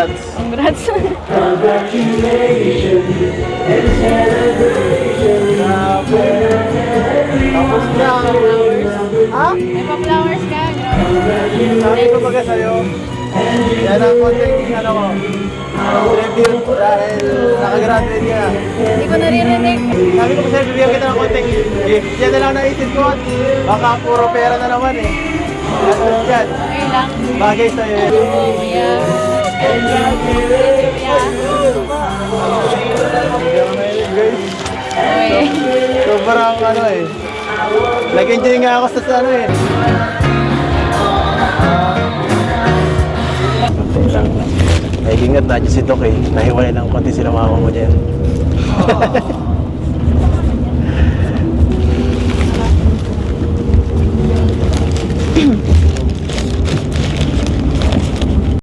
Congrats. Congrats. Tapos na. Ha? May pa-flowers ka. Grabe. Sabi ko baga sa'yo, yan ang konting ano ko, tribute dahil nakagraduate ka na. Hindi ko naririnig. Sabi ko sa'yo, bibigyan kita ng konting gift. Yan na lang naisip ko at baka puro pera na naman eh. At yan, Okay lang. bagay sa'yo yan. Oh, yeah. Yeah. Guys, Okay. sobrang ano eh. Nag-enjoy nga ako sa ano eh. Ay, ingat na dyan si Doc eh. Nahiwalay ng konti sila mama mo dyan.